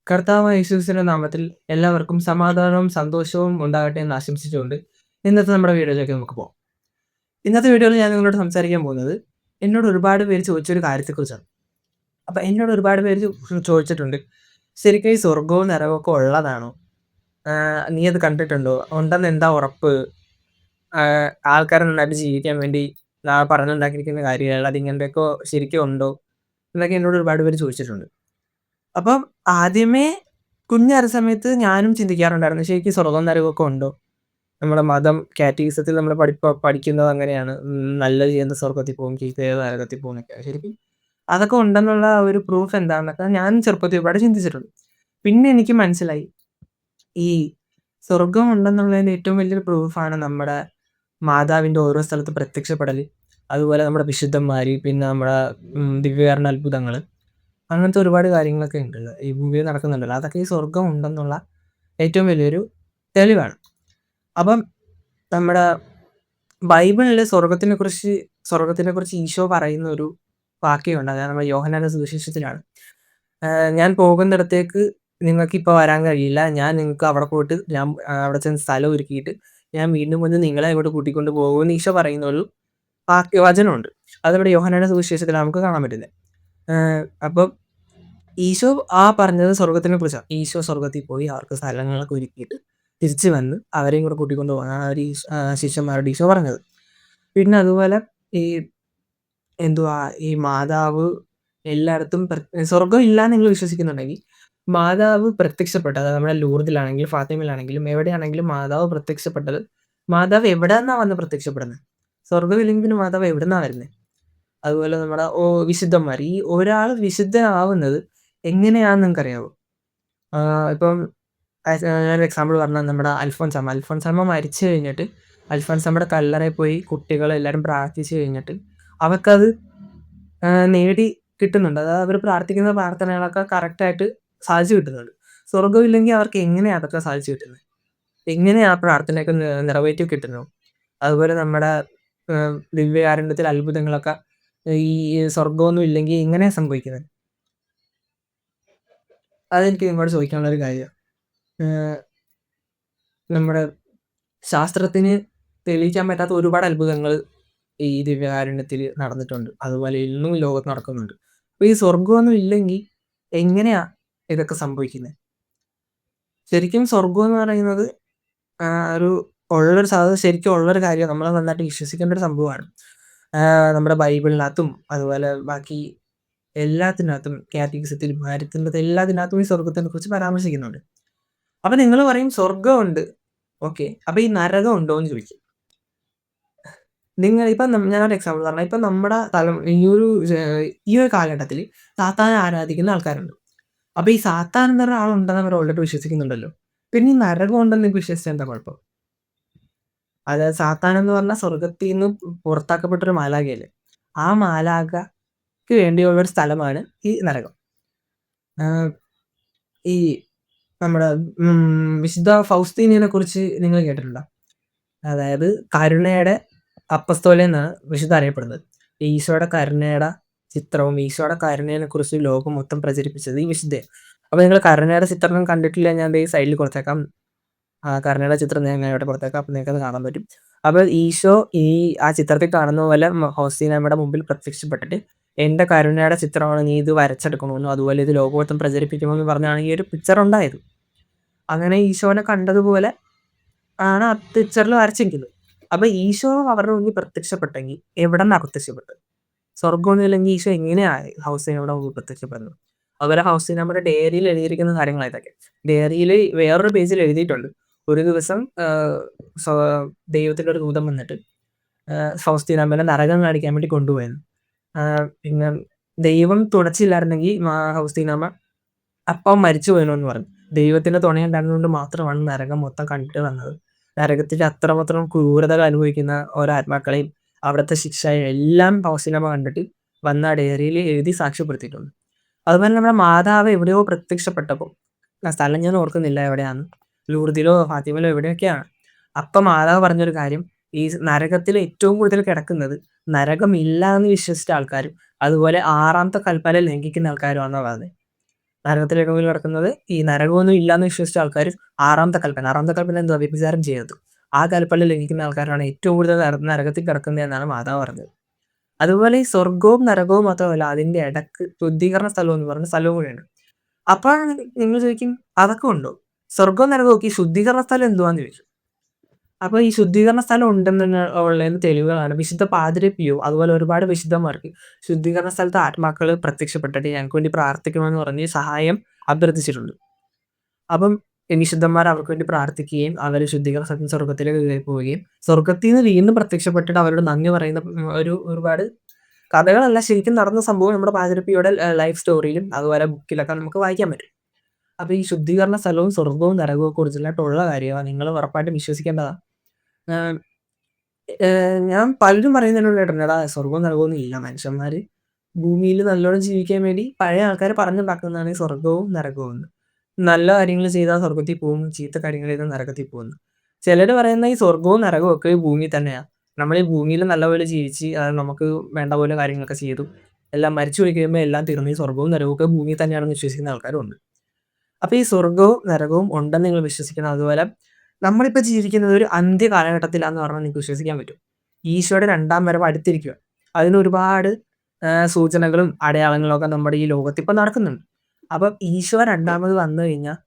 കർത്താവായ യേശുക്രിസ്തുവിന്റെ നാമത്തിൽ എല്ലാവർക്കും സമാധാനവും സന്തോഷവും ഉണ്ടാകട്ടെ എന്ന് ആശംസിച്ചുകൊണ്ട് ഇന്നത്തെ നമ്മുടെ വീഡിയോയിലേക്ക് നമുക്ക് പോകാം. ഇന്നത്തെ വീഡിയോയിൽ ഞാൻ നിങ്ങളോട് സംസാരിക്കാൻ പോകുന്നത് എന്നോട് ഒരുപാട് പേര് ചോദിച്ചൊരു കാര്യത്തെക്കുറിച്ചാണ്. അപ്പം എന്നോട് ഒരുപാട് പേര് ചോദിച്ചിട്ടുണ്ട്, ശരിക്കും ഈ സ്വർഗവും നരകവും ഒക്കെ ഉള്ളതാണോ? നീ അത് കണ്ടിട്ടുണ്ടോ? ഉണ്ടെന്ന് എന്താ ഉറപ്പ്? ആൾക്കാരെ നന്നായിട്ട് ജീവിക്കാൻ വേണ്ടി പറഞ്ഞുണ്ടാക്കിയിരിക്കുന്ന കാര്യങ്ങൾ അതിങ്ങനത്തെയൊക്കെ ശരിക്കും ഉണ്ടോ? എന്നൊക്കെ എന്നോട് ഒരുപാട് പേര് ചോദിച്ചിട്ടുണ്ട്. അപ്പം ആദ്യമേ കുഞ്ഞായിരുന്ന സമയത്ത് ഞാനും ചിന്തിക്കാറുണ്ടായിരുന്നു. ശരിക്കും സ്വർഗ്ഗവും നരകമൊക്കെ ഉണ്ടോ? നമ്മുടെ മതം കാറ്റഗിസത്തിൽ നമ്മൾ പഠിക്കുന്നത് അങ്ങനെയാണ്. നല്ലത് ചെയ്യുന്നത് സ്വർഗ്ഗത്തിൽ പോകും, ചീത്ത ചെയ്തത് നരകത്തിൽ പോകും എന്നൊക്കെ. ശരിക്കും അതൊക്കെ ഉണ്ടെന്നുള്ള ഒരു പ്രൂഫ് എന്താണെന്നൊക്കെ ഞാൻ ചെറുപ്പത്തിൽ ഒരുപാട് ചിന്തിച്ചിട്ടുണ്ട്. പിന്നെ എനിക്ക് മനസ്സിലായി, ഈ സ്വർഗ്ഗം ഉണ്ടെന്നുള്ളതിന്റെ ഏറ്റവും വലിയൊരു പ്രൂഫാണ് നമ്മുടെ മാതാവിന്റെ ഓരോ സ്ഥലത്ത് പ്രത്യക്ഷപ്പെടല്. അതുപോലെ നമ്മുടെ വിശുദ്ധന്മാര്, പിന്നെ നമ്മുടെ ദിവ്യകാരുണ്യ അത്ഭുതങ്ങള്. അങ്ങനത്തെ ഒരുപാട് കാര്യങ്ങളൊക്കെ ഉണ്ടല്ലോ. ഈ ഭൂമിയിൽ നടക്കുന്നുണ്ടല്ലോ. അതൊക്കെ ഈ സ്വർഗ്ഗം ഉണ്ടെന്നുള്ള ഏറ്റവും വലിയൊരു തെളിവാണ്. അപ്പം നമ്മുടെ ബൈബിളില് സ്വർഗ്ഗത്തിനെക്കുറിച്ച് ഈശോ പറയുന്ന ഒരു വാക്യമുണ്ട്. അതായത് നമ്മുടെ യോഹന്നാന്റെ സുവിശേഷത്തിലാണ്. "ഞാൻ പോകുന്നിടത്തേക്ക് നിങ്ങൾക്കിപ്പോൾ വരാൻ കഴിയില്ല. ഞാൻ നിങ്ങൾക്ക് അവിടെ പോയിട്ട് അവിടെ ചെന്ന് സ്ഥലം ഒരുക്കിയിട്ട് ഞാൻ വീണ്ടും വന്ന് നിങ്ങളെ അങ്ങോട്ട് കൂട്ടിക്കൊണ്ട് പോകുമെന്ന്" ഈശോ പറയുന്ന ഒരു വചനമുണ്ട്. അതിവിടെ യോഹന്നാന്റെ സുവിശേഷത്തിലാണ് നമുക്ക് കാണാൻ പറ്റുന്നത്. അപ്പം ഈശോ പറഞ്ഞത് സ്വർഗ്ഗത്തിനെ കുറിച്ചാ. ഈശോ സ്വർഗ്ഗത്തിൽ പോയി അവർക്ക് സ്ഥലങ്ങളൊക്കെ ഒരുക്കിയിട്ട് തിരിച്ച് വന്ന് അവരെയും കൂടെ കൂട്ടിക്കൊണ്ട് പോകാനാണ് ശിഷ്യന്മാരോട് ഈശോ പറഞ്ഞത്. പിന്നെ അതുപോലെ ഈ എന്തുവാ ഈ മാതാവ് എല്ലായിടത്തും സ്വർഗ്ഗം ഇല്ലാന്ന് നിങ്ങൾ വിശ്വസിക്കുന്നുണ്ടെങ്കിൽ മാതാവ് പ്രത്യക്ഷപ്പെട്ടത്, അത് നമ്മുടെ ലൂർദിലാണെങ്കിലും ഫാത്തിമയിലാണെങ്കിലും എവിടെയാണെങ്കിലും മാതാവ് പ്രത്യക്ഷപ്പെട്ടത്, മാതാവ് എവിടെന്നാ വന്ന് പ്രത്യക്ഷപ്പെടുന്നത്? സ്വർഗ്ഗമില്ലെങ്കിൽ പിന്നെ മാതാവ് എവിടുന്നാ വരുന്നത്? അതുപോലെ നമ്മുടെ വിശുദ്ധന്മാർ, ഈ ഒരാൾ വിശുദ്ധനാവുന്നത് എങ്ങനെയാണെന്ന് നിങ്ങൾക്കറിയാവോ? ഇപ്പം ഞാനൊരു എക്സാമ്പിൾ പറഞ്ഞാൽ നമ്മുടെ അൽഫോൻസാമ്മ മരിച്ചു കഴിഞ്ഞിട്ട് അൽഫോൻസാമ്മയുടെ കല്ലറയിൽ പോയി കുട്ടികളെല്ലാവരും പ്രാർത്ഥിച്ചു കഴിഞ്ഞിട്ട് അവർക്കത് നേടി കിട്ടുന്നുണ്ട്. അതായത് അവർ പ്രാർത്ഥിക്കുന്ന പ്രാർത്ഥനകളൊക്കെ കറക്റ്റായിട്ട് സാധിച്ചു കിട്ടുന്നുണ്ട്. സ്വർഗ്ഗമില്ലെങ്കിൽ അവർക്ക് എങ്ങനെയാ അതൊക്കെ സാധിച്ചു കിട്ടുന്നത്? എങ്ങനെയാ ആ പ്രാർത്ഥനയൊക്കെ നിറവേറ്റി കിട്ടുന്നത്? അതുപോലെ നമ്മുടെ ദിവ്യകാരുണ്യത്തിൽ അത്ഭുതങ്ങളൊക്കെ ഈ സ്വർഗ്ഗമൊന്നും ഇല്ലെങ്കിൽ എങ്ങനെയാ സംഭവിക്കുന്നത്? അതെനിക്ക് നിങ്ങളോട് ചോദിക്കാനുള്ള ഒരു കാര്യമാണ്. നമ്മുടെ ശാസ്ത്രത്തിന് തെളിയിക്കാൻ പറ്റാത്ത ഒരുപാട് അത്ഭുതങ്ങൾ ഈ ദിവ്യകാരുണ്യത്തിൽ നടന്നിട്ടുണ്ട്. അതുപോലെ ഇന്നും ലോകത്ത് നടക്കുന്നുണ്ട്. അപ്പൊ ഈ സ്വർഗ്ഗമൊന്നും ഇല്ലെങ്കിൽ എങ്ങനെയാ ഇതൊക്കെ സംഭവിക്കുന്നത്? ശരിക്കും സ്വർഗ്ഗം എന്ന് പറയുന്നത് ഒരു ശരിക്കും ഉള്ളൊരു കാര്യമാണ്. നമ്മൾ നന്നായിട്ട് വിശ്വസിക്കേണ്ട ഒരു സംഭവമാണ്. നമ്മുടെ ബൈബിളിനകത്തും അതുപോലെ ബാക്കി എല്ലാത്തിനകത്തും കാറ്റഗിസത്തിലും കാര്യത്തിനകത്തും എല്ലാത്തിനകത്തും ഈ സ്വർഗ്ഗത്തിനെക്കുറിച്ച് പരാമർശിക്കുന്നുണ്ട്. അപ്പൊ നിങ്ങൾ പറയും സ്വർഗ്ഗമുണ്ട്. ഓക്കെ. അപ്പൊ ഈ നരകം ഉണ്ടോ എന്ന് ചോദിക്കും. ഇപ്പം ഞാനൊരു എക്സാമ്പിൾ പറഞ്ഞാൽ, ഇപ്പം നമ്മുടെ ഈ ഒരു കാലഘട്ടത്തിൽ സാത്താനെ ആരാധിക്കുന്ന ആൾക്കാരുണ്ട്. അപ്പൊ ഈ സാത്താൻ എന്ന് പറഞ്ഞ ആളുണ്ടെന്ന് അവർ ഓൾറെഡി വിശ്വസിക്കുന്നുണ്ടല്ലോ. പിന്നെ ഈ നരകം ഉണ്ടെന്ന് നിങ്ങൾക്ക് വിശ്വസിച്ചാൽ എന്താ കുഴപ്പം? അതായത് സാത്താൻ എന്ന് പറഞ്ഞാൽ സ്വർഗ്ഗത്തീന്ന് പുറത്താക്കപ്പെട്ടൊരു മാലാഖയല്ലേ. ആ മാലാഖയ്ക്ക് വേണ്ടിയുള്ളൊരു സ്ഥലമാണ് ഈ നരകം. ഈ നമ്മുടെ വിശുദ്ധ ഫൗസ്തീനിയനെ കുറിച്ച് നിങ്ങൾ കേട്ടിട്ടുണ്ടോ? അതായത് കരുണയുടെ അപ്പസ്തോലൻ എന്നാണ് വിശുദ്ധ അറിയപ്പെടുന്നത്. ഈശോയുടെ കരുണയുടെ ചിത്രവും ഈശോയുടെ കരുണയെക്കുറിച്ച് ലോകം മൊത്തം പ്രചരിപ്പിച്ചത് ഈ വിശുദ്ധയാണ്. അപ്പോൾ നിങ്ങൾ കരുണയുടെ ചിത്രം കണ്ടിട്ടില്ല, ഞാൻ ദേ സൈഡിൽ കൊടുത്തേക്കാം. കരുണയുടെ ചിത്രം ഞാൻ ഇവിടെ കൊടുത്തേക്കാം. അപ്പോൾ നിങ്ങൾക്കത് കാണാൻ പറ്റും. അപ്പോൾ ഈശോ ആ ചിത്രത്തിൽ കാണുന്ന പോലെ ഫൗസ്തീനമ്മയുടെ മുമ്പിൽ പ്രത്യക്ഷപ്പെട്ടിട്ട്, "എൻ്റെ കരുണയുടെ ചിത്രമാണ്, നീ ഇത് വരച്ചെടുക്കണമെന്നും അതുപോലെ ഇത് ലോകം മൊത്തം പ്രചരിപ്പിക്കണമെന്നും" പറഞ്ഞാണ് ഈ ഒരു പിക്ചർ ഉണ്ടായത്. അങ്ങനെ ഈശോനെ കണ്ടതുപോലെ ആണ് ആ പിക്ചറിൽ വരച്ചിരിക്കുന്നത്. അപ്പൊ ഈശോ അവരുടെ മുന്നിൽ പ്രത്യക്ഷപ്പെട്ടെങ്കിൽ എവിടെന്നാ പ്രത്യക്ഷപ്പെട്ടത്? സ്വർഗ്ഗമൊന്നുമില്ലെങ്കിൽ ഈശോ എങ്ങനെയാ ഹൗസീനയുടെ മുമ്പിൽ പ്രത്യക്ഷപ്പെടുന്നത്? അതുപോലെ ഹൗസീനമ്മയുടെ ഡയറിയിൽ എഴുതിയിരിക്കുന്ന കാര്യങ്ങളാ ഇതൊക്കെ. ഡയറിയിൽ വേറൊരു പേജിൽ എഴുതിയിട്ടുണ്ട്. ഒരു ദിവസം ദൈവത്തിന്റെ ഒരു ദൂതൻ വന്നിട്ട് ഫൗസ്തീനാമ്മേനെ നരകം കാണിക്കാൻ വേണ്ടി കൊണ്ടുപോയെന്ന്. പിന്നെ ദൈവം തുണച്ചില്ലായിരുന്നെങ്കിൽ ഫൗസ്തീനാമ്മ അപ്പം മരിച്ചു പോയേനെന്ന് പറഞ്ഞു. ദൈവത്തിന്റെ തുണയുണ്ടായിരുന്നതുകൊണ്ട് മാത്രമാണ് നരകം മൊത്തം കണ്ടിട്ട് വന്നത്. നരകത്തിൽ അത്രമാത്രം ക്രൂരതകൾ അനുഭവിക്കുന്ന ഓരോ ആത്മാക്കളെയും അവിടുത്തെ ശിക്ഷയും എല്ലാം ഫൗസ്തീനമ്മ കണ്ടിട്ട് വന്ന് ആ ഡയറിയിൽ എഴുതി സാക്ഷ്യപ്പെടുത്തിയിട്ടുണ്ട്. അതുപോലെ നമ്മുടെ മാതാവ് എവിടെയോ പ്രത്യക്ഷപ്പെട്ടപ്പോൾ, ആ സ്ഥലം ഞാൻ ഓർക്കുന്നില്ല എവിടെയാന്ന്, ലൂർദിലോ ഫാത്തിമയിലോ എവിടെയൊക്കെയാണ്. അപ്പം മാതാവ് പറഞ്ഞൊരു കാര്യം, ഈ നരകത്തിൽ ഏറ്റവും കൂടുതൽ കിടക്കുന്നത് നരകമില്ല എന്ന് വിശ്വസിച്ച ആൾക്കാരും അതുപോലെ 6ാമത്തെ കൽപ്പന ലംഘിക്കുന്ന ആൾക്കാരുമാണെന്നാ പറഞ്ഞത്. നരകത്തിലേക്ക് പോയി കിടക്കുന്നത് ഈ നരകമൊന്നും ഇല്ലാന്ന് വിശ്വസിച്ച ആൾക്കാർ ആറാമത്തെ കൽപ്പന എന്തുവാ? വ്യഭിചാരം ചെയ്യരുത്. ആ കൽപ്പന ലംഘിക്കുന്ന ആൾക്കാരാണ് ഏറ്റവും കൂടുതൽ നരകത്തിൽ കിടക്കുന്നത് എന്നാണ് മാതാവ് പറഞ്ഞത്. അതുപോലെ ഈ സ്വർഗവും നരകവും മാത്രമല്ല അതിന്റെ ഇടക്ക് ശുദ്ധീകരണ സ്ഥലം എന്ന് പറഞ്ഞ സ്ഥലവും കൂടിയുണ്ട്. അപ്പോഴാണ് നിങ്ങൾ ചോദിക്കും അതൊക്കെ ഉണ്ടോ? സ്വർഗവും നരകവും ഒക്കെ ഈ ശുദ്ധീകരണ സ്ഥലം എന്തുവാന്ന് ചോദിച്ചു. അപ്പൊ ഈ ശുദ്ധീകരണ സ്ഥലം ഉണ്ടെന്ന് ഉള്ളതിന് തെളിവുകളാണ് വിശുദ്ധ പാദ്രി പിയോ അതുപോലെ ഒരുപാട് വിശുദ്ധന്മാർക്ക് ശുദ്ധീകരണ സ്ഥലത്ത് ആത്മാക്കള് പ്രത്യക്ഷപ്പെട്ടിട്ട് ഞങ്ങൾക്ക് വേണ്ടി പ്രാർത്ഥിക്കണമെന്ന് പറഞ്ഞ് സഹായം അഭ്യർത്ഥിച്ചിട്ടുണ്ട്. അപ്പം ഈ വിശുദ്ധന്മാർ അവർക്ക് വേണ്ടി പ്രാർത്ഥിക്കുകയും അവര് ശുദ്ധീകരണ സ്ഥലത്ത് സ്വർഗ്ഗത്തിലേക്ക് കയറി പോവുകയും സ്വർഗ്ഗത്തിൽ നിന്ന് വീണ്ടും പ്രത്യക്ഷപ്പെട്ടിട്ട് അവരോട് നന്ദി പറയുന്ന ഒരുപാട് കഥകളല്ല, ശരിക്കും നടന്ന സംഭവം നമ്മുടെ പാതിരി പിയോയുടെ ലൈഫ് സ്റ്റോറിയിലും അതുപോലെ ബുക്കിലൊക്കെ നമുക്ക് വായിക്കാൻ പറ്റും. അപ്പൊ ഈ ശുദ്ധീകരണ സ്ഥലവും സ്വർഗ്ഗവും നരകവും ഒക്കെ ഒറിജിനലായിട്ടുള്ള കാര്യമാണ്. നിങ്ങൾ ഉറപ്പായിട്ടും വിശ്വസിക്കേണ്ടതാ. ഏഹ് ഞാൻ പലരും പറയുന്നതിനോട് കേട്ടിട്ടുണ്ട്. എടാ സ്വർഗ്ഗവും നരകമൊന്നും ഇല്ല. മനുഷ്യന്മാര് ഭൂമിയിൽ നല്ലോണം ജീവിക്കാൻ വേണ്ടി പഴയ ആൾക്കാര് പറഞ്ഞുണ്ടാക്കുന്നതാണ് ഈ സ്വർഗ്ഗവും നരകവും എന്ന്. നല്ല കാര്യങ്ങൾ ചെയ്താൽ സ്വർഗ്ഗത്തിൽ പോകും. ചീത്ത കാര്യങ്ങൾ ചെയ്താൽ നരകത്തിൽ പോകുന്നു. ചിലര് പറയുന്ന ഈ സ്വർഗ്ഗവും നരകവും ഒക്കെ ഈ ഭൂമിയിൽ തന്നെയാ. നമ്മൾ ഈ ഭൂമിയിൽ നല്ലപോലെ ജീവിച്ച് നമുക്ക് വേണ്ട പോലെ കാര്യങ്ങളൊക്കെ ചെയ്തു. എല്ലാം മരിച്ചു പോയി കഴിയുമ്പോൾ എല്ലാം തീർന്ന് ഈ സ്വർഗ്ഗവും നരകവും ഒക്കെ ഭൂമിയിൽ തന്നെയാണെന്ന് വിശ്വസിക്കുന്ന ആൾക്കാരും ഉണ്ട്. അപ്പൊ ഈ സ്വർഗ്ഗവും നരകവും ഉണ്ടെന്ന് നിങ്ങൾ വിശ്വസിക്കണം. അതുപോലെ നമ്മളിപ്പോ ജീവിക്കുന്നത് ഒരു അന്ത്യ കാലഘട്ടത്തിലാന്ന് പറഞ്ഞാൽ നിങ്ങൾക്ക് വിശ്വസിക്കാൻ പറ്റും. ഈശോയുടെ 2ാം വരവ് അടുത്തിരിക്കുവാ. അതിനൊരുപാട് സൂചനകളും അടയാളങ്ങളും ഒക്കെ നമ്മുടെ ഈ ലോകത്ത് ഇപ്പൊ നടക്കുന്നുണ്ട്. അപ്പം ഈശോ 2ാമത് വന്നു കഴിഞ്ഞാൽ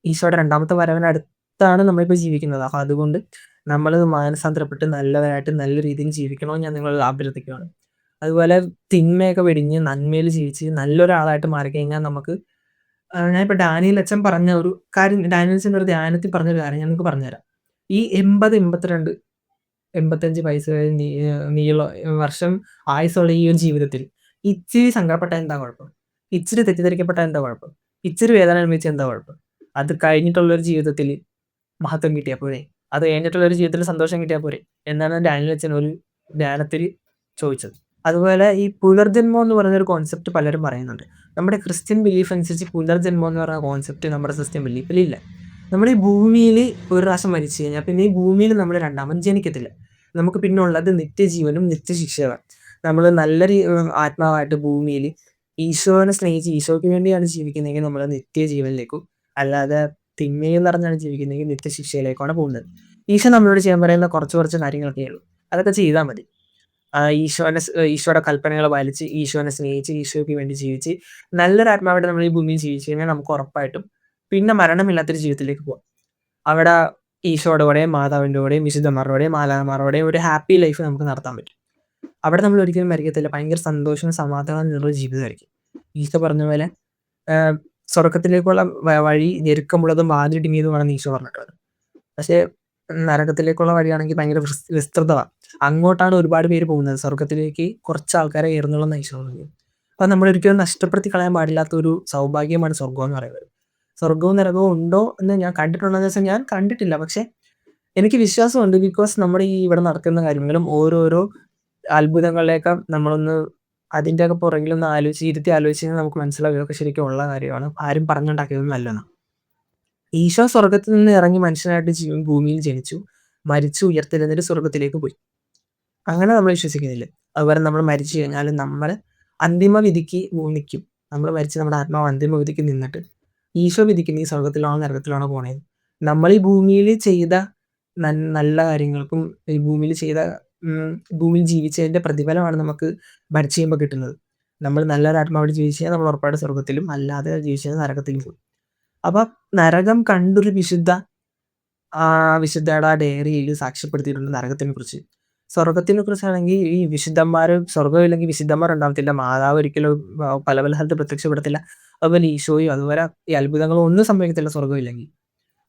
ഈശോയുടെ 2ാമത്തെ വരവിനടുത്താണ് നമ്മളിപ്പോ ജീവിക്കുന്നത്. അപ്പൊ അതുകൊണ്ട് നമ്മള് മാനസാന്തരപ്പെട്ട് നല്ലവരായിട്ട് നല്ല രീതിയിൽ ജീവിക്കണമെന്ന് ഞാൻ നിങ്ങളോട് അഭ്യർത്ഥിക്കുകയാണ്. അതുപോലെ തിന്മയൊക്കെ വെടിഞ്ഞ് നന്മയിൽ ജീവിച്ച് നല്ലൊരാളായിട്ട് മാറിക്കഴിഞ്ഞാൽ നമുക്ക് ഞാനിപ്പോ ഡാനിയേൽ അച്ചൻ പറഞ്ഞ ഒരു കാര്യം, ഡാനിയേൽ അച്ചൻ ഒരു ധ്യാനത്തിൽ പറഞ്ഞൊരു കാര്യം ഞാൻ നിങ്ങൾക്ക് പറഞ്ഞുതരാം. ഈ 80, 82, 85 വയസ്സ് വരെ വർഷം ആയുസ്സുള്ള ഈ ഒരു ജീവിതത്തിൽ ഇച്ചിരി സങ്കടപ്പെട്ടാൽ എന്താ കുഴപ്പം? ഇച്ചിരി തെറ്റിദ്ധരിക്കപ്പെട്ടാൽ എന്താ കുഴപ്പം? ഇച്ചിരി വേദന അനുഭവിച്ചാൽ എന്താ കുഴപ്പം? അത് കഴിഞ്ഞിട്ടുള്ള ഒരു ജീവിതത്തിൽ മഹത്വം കിട്ടിയാ പോരെ? അത് കഴിഞ്ഞിട്ടുള്ള ഒരു ജീവിതത്തിൽ സന്തോഷം കിട്ടിയാ പോരെ? എന്നാണ് ഡാനിയേൽ അച്ചൻ ഒരു ധ്യാനത്തിൽ ചോദിച്ചത്. അതുപോലെ ഈ പുനർജന്മം എന്ന് പറയുന്ന ഒരു കോൺസെപ്റ്റ് പലരും പറയുന്നുണ്ട്. നമ്മുടെ ക്രിസ്ത്യൻ ബിലീഫ് അനുസരിച്ച് പുനർജന്മം എന്ന് പറയുന്ന കോൺസെപ്റ്റ് നമ്മുടെ ക്രിസ്ത്യൻ ബിലീഫിലില്ല. നമ്മൾ ഈ ഭൂമിയിൽ ഒരു പ്രാവശ്യം മരിച്ചു കഴിഞ്ഞാൽ പിന്നെ ഈ ഭൂമിയിൽ നമ്മൾ രണ്ടാമത് ജനിക്കത്തില്ല. നമുക്ക് പിന്നെ ഉള്ളത് നിത്യജീവനും നിത്യശിക്ഷയുമാണ്. നമ്മൾ നല്ല ആത്മാവായിട്ട് ഭൂമിയിൽ ഈശോനെ സ്നേഹിച്ച് ഈശോയ്ക്ക് വേണ്ടിയാണ് ജീവിക്കുന്നതെങ്കിൽ നമ്മൾ നിത്യജീവനിലേക്കും, അല്ലാതെ തിന്മയിൽ നിറഞ്ഞാണ് ജീവിക്കുന്നതെങ്കിൽ നിത്യശിക്ഷയിലേക്കാണ് പോകുന്നത്. ഈശോ നമ്മളോട് ചെയ്യാൻ പറയുന്ന കുറച്ച് കുറച്ച് കാര്യങ്ങളൊക്കെ ഉള്ളൂ. അതൊക്കെ ചെയ്താൽ മതി. ഈശോയുടെ കൽപ്പനകൾ പാലിച്ച് ഈശോനെ സ്നേഹിച്ച് ഈശോയ്ക്ക് വേണ്ടി ജീവിച്ച് നല്ലൊരു ആത്മാവായിട്ട് നമ്മൾ ഈ ഭൂമിയിൽ ജീവിച്ചു കഴിഞ്ഞാൽ നമുക്ക് ഉറപ്പായിട്ടും പിന്നെ മരണമില്ലാത്തൊരു ജീവിതത്തിലേക്ക് പോകാം. അവിടെ ഈശോയുടെ കൂടെയും മാതാവിൻ്റെ കൂടെയും വിശുദ്ധന്മാരുടെ കൂടെയും മാലാഖമാരുടെയും ഒരു ഹാപ്പി ലൈഫ് നമുക്ക് നടത്താൻ പറ്റും. അവിടെ നമ്മൾ ഒരിക്കലും മരിക്കത്തില്ല. ഭയങ്കര സന്തോഷവും സമാധാനവും നിറഞ്ഞ ജീവിതമായിരിക്കും. ഈശോ പറഞ്ഞ പോലെ സ്വർഗ്ഗത്തിലേക്കുള്ള വഴി ഞെരുക്കമുള്ളതും വാതിലിടുങ്ങിയതുമാണെന്ന് ഈശോ പറഞ്ഞിട്ടുള്ളത്. പക്ഷേ നരകത്തിലേക്കുള്ള വഴിയാണെങ്കിൽ ഭയങ്കര വിസ്തൃതമാണ്. അങ്ങോട്ടാണ് ഒരുപാട് പേര് പോകുന്നത്. സ്വർഗ്ഗത്തിലേക്ക് കുറച്ച് ആൾക്കാരെ കയറുന്നുള്ളൂ എന്നാണ് ഈശോ പറഞ്ഞത്. അപ്പം നമ്മൾ ഒരിക്കലും നഷ്ടപ്പെടുത്തി കളയാൻ പാടില്ലാത്ത ഒരു സൗഭാഗ്യമാണ് സ്വർഗ്ഗം എന്ന് പറയുന്നത്. സ്വർഗ്ഗവും നരകവും ഉണ്ടോ എന്ന് ഞാൻ കണ്ടിട്ടുണ്ടോന്ന് വെച്ചാൽ ഞാൻ കണ്ടിട്ടില്ല. പക്ഷേ എനിക്ക് വിശ്വാസമുണ്ട്. ബിക്കോസ് നമ്മുടെ ഈ ഇവിടെ നടക്കുന്ന കാര്യങ്ങളും ഓരോരോ അത്ഭുതങ്ങളിലേക്ക് നമ്മളൊന്ന് അതിൻ്റെയൊക്കെ പുറകിലൊന്ന് ഇരുത്തി ആലോചിച്ച് കഴിഞ്ഞാൽ നമുക്ക് മനസ്സിലാവും ഇതൊക്കെ ശരിക്കും ഉള്ള കാര്യമാണ്. ആരും പറഞ്ഞുണ്ടാക്കിയതൊന്നും അല്ലെന്ന്. ഈശോ സ്വർഗ്ഗത്തിൽ നിന്ന് ഇറങ്ങി മനുഷ്യനായിട്ട് ഭൂമിയിൽ ജനിച്ചു, മരിച്ചു, ഉയർത്തെഴുന്നേറ്റ് സ്വർഗ്ഗത്തിലേക്ക് പോയി. അങ്ങനെ നമ്മൾ വിശ്വസിക്കുന്നില്ല. അതുപോലെ നമ്മൾ മരിച്ചു കഴിഞ്ഞാലും നമ്മൾ അന്തിമ വിധിക്ക് നിക്കും. നമ്മൾ മരിച്ച് നമ്മുടെ ആത്മാവ് അന്തിമ വിധിക്ക് നിന്നിട്ട് ഈശോ വിധിക്കും നീ സ്വർഗ്ഗത്തിലാണോ നരകത്തിലാണോ പോണേന്ന്. നമ്മൾ ഈ ഭൂമിയിൽ ചെയ്ത നല്ല കാര്യങ്ങൾക്കും ഈ ഭൂമിയിൽ ചെയ്ത ഭൂമിയിൽ ജീവിച്ചതിന്റെ പ്രതിഫലമാണ് നമുക്ക് മരിച്ചു കഴിയുമ്പോൾ കിട്ടുന്നത്. നമ്മൾ നല്ലൊരു ആത്മാവായിട്ട് ജീവിച്ചു കഴിഞ്ഞാൽ നമ്മൾ ഉറപ്പായിട്ടും സ്വർഗ്ഗത്തിലും, അല്ലാതെ ജീവിച്ചു കഴിഞ്ഞാൽ നരകത്തിലും പോകും. അപ്പൊ നരകം കണ്ടൊരു വിശുദ്ധയുടെ ഡയറിയിൽ സാക്ഷ്യപ്പെടുത്തിയിട്ടുണ്ട് നരകത്തിനെ കുറിച്ച്. സ്വർഗ്ഗത്തിനെ കുറിച്ചാണെങ്കിൽ ഈ വിശുദ്ധന്മാർ, സ്വർഗ്ഗമില്ലെങ്കിൽ വിശുദ്ധന്മാർ ഉണ്ടാവത്തില്ല. മാതാവ് ഒരിക്കലും പല പല സ്ഥലത്ത് പ്രത്യക്ഷപ്പെടത്തില്ല. അതുപോലെ ഈശോയും അതുപോലെ ഈ അത്ഭുതങ്ങളും ഒന്നും സംഭവിക്കത്തില്ല സ്വർഗ്ഗമില്ലെങ്കിൽ.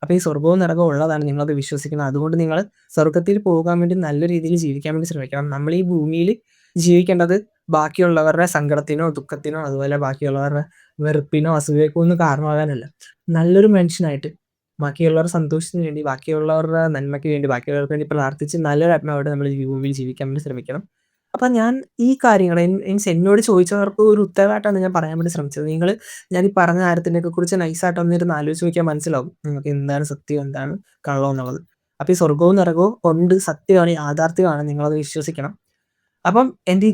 അപ്പൊ ഈ സ്വർഗ്ഗവും നരകവും ഉള്ളതാണ്. നിങ്ങളത് വിശ്വസിക്കണം. അതുകൊണ്ട് നിങ്ങൾ സ്വർഗ്ഗത്തിൽ പോകാൻ വേണ്ടി നല്ല രീതിയിൽ ജീവിക്കാൻ വേണ്ടി ശ്രമിക്കണം. നമ്മൾ ഈ ഭൂമിയിൽ ജീവിക്കേണ്ടത് ബാക്കിയുള്ളവരുടെ സങ്കടത്തിനോ ദുഃഖത്തിനോ അതുപോലെ ബാക്കിയുള്ളവരുടെ വെറുപ്പിനോ അസൂയക്കോ ഒന്നും കാരണമാകാനല്ല. നല്ലൊരു മനുഷ്യനായിട്ട് ബാക്കിയുള്ളവരുടെ സന്തോഷത്തിന് വേണ്ടി, ബാക്കിയുള്ളവരുടെ നന്മയ്ക്ക് വേണ്ടി, ബാക്കിയുള്ളവർക്ക് വേണ്ടി പ്രാർത്ഥിച്ച് നല്ലൊരു ആത്മാവായിട്ട് നമ്മൾ ഈ ഭൂമിയിൽ ജീവിക്കാൻ വേണ്ടി ശ്രമിക്കണം. അപ്പൊ ഞാൻ ഈ കാര്യങ്ങൾ മീൻസ് എന്നോട് ചോദിച്ചവർക്ക് ഒരു ഉത്തരവായിട്ടാണ് ഞാൻ പറയാൻ വേണ്ടി ശ്രമിച്ചത്. ഞാൻ ഈ പറഞ്ഞ കാര്യത്തിനെയൊക്കെ കുറിച്ച് നൈസായിട്ട് ഒന്നിരുന്ന് ആലോചിച്ച് നോക്കിയാൽ മനസ്സിലാവും നിങ്ങൾക്ക് എന്താണ് സത്യം, എന്താണ് കള്ളം എന്നുള്ളത്. അപ്പൊ ഈ സ്വർഗ്ഗവും നരകവും ഉണ്ട്, സത്യമാണ്, യാഥാർത്ഥ്യമാണ്. നിങ്ങളത് വിശ്വസിക്കണം. അപ്പം എൻ്റെ ഈ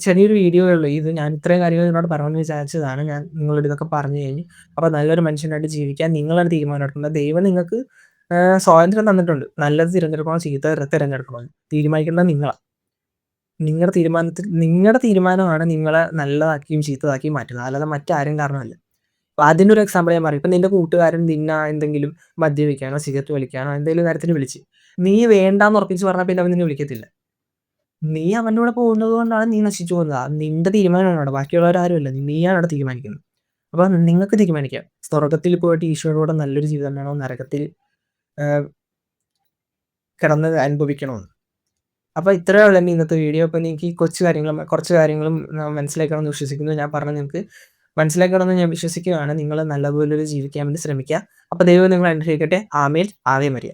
ചെറിയൊരു വീഡിയോയേ ഉള്ളൂ. ഇത് ഞാൻ ഇത്രയും കാര്യങ്ങൾ നിങ്ങളോട് പറയണമെന്ന് വിചാരിച്ചതാണ്. ഞാൻ നിങ്ങളോട് ഇതൊക്കെ പറഞ്ഞു കഴിഞ്ഞ്. അപ്പോൾ നല്ലൊരു മനുഷ്യനായിട്ട് ജീവിക്കാൻ നിങ്ങളാണ് തീരുമാനമെടുക്കേണ്ടത്. ദൈവം നിങ്ങൾക്ക് സ്വാതന്ത്ര്യം തന്നിട്ടുണ്ട്. നല്ലത് തിരഞ്ഞെടുക്കണോ ചീത്ത തിരഞ്ഞെടുക്കണോ തീരുമാനിക്കേണ്ടത് നിങ്ങളാ. നിങ്ങളുടെ തീരുമാനമാണ് നിങ്ങളെ നല്ലതാക്കിയും ചീത്തതാക്കിയും മാറ്റുന്നത്. അല്ലാതെ മറ്റാരും കാരണമല്ല. അപ്പൊ അതിന്റെ ഒരു എക്സാമ്പിൾ ഞാൻ പറയാം. ഇപ്പൊ നിന്റെ കൂട്ടുകാരൻ നിന്നെ എന്തെങ്കിലും മദ്യപിക്കാനോ, സിഗരറ്റ് വലിക്കാനോ എന്തെങ്കിലും കാര്യത്തിന് വിളിച്ച്. നീ വേണ്ടാന്ന് ഉറപ്പിച്ച് പറഞ്ഞാൽ പിന്നെ അവൻ നിന്നെ വിളിക്കത്തില്ല. നീ അവന്റെ കൂടെ പോകുന്നത് കൊണ്ടാണ് നീ നശിച്ചു പോകുന്നത്. അത് നിന്റെ തീരുമാനമാണ് അവിടെ. ബാക്കിയുള്ളവരാരുമല്ല. നീയാണ് അവിടെ തീരുമാനിക്കുന്നത്. അപ്പൊ നിങ്ങൾക്ക് തീരുമാനിക്കാം. സ്വർഗ്ഗത്തിൽ പോയിട്ട് ഈശോയോടുകൂടെ നല്ലൊരു ജീവിതം വേണോ, നരകത്തിൽ ഏഹ് കിടന്ന് അനുഭവിക്കണോന്ന്. അപ്പൊ ഇത്രയേ ഉള്ളൂ എൻ്റെ ഇന്നത്തെ വീഡിയോ. അപ്പൊ നിങ്ങൾക്ക് ഈ കുറച്ച് കാര്യങ്ങളും മനസ്സിലായി കാണുമെന്ന് വിശ്വസിക്കുന്നു. ഞാൻ പറഞ്ഞത് നിങ്ങൾക്ക് മനസ്സിലായി കാണുമെന്ന് ഞാൻ വിശ്വസിക്കുകയാണ്. നിങ്ങൾ നല്ലതുപോലെ ജീവിക്കാൻ വേണ്ടി ശ്രമിക്കുക. അപ്പൊ ദൈവം നിങ്ങളെ അനുഗ്രഹിക്കട്ടെ. ആമേൻ. Ave Maria.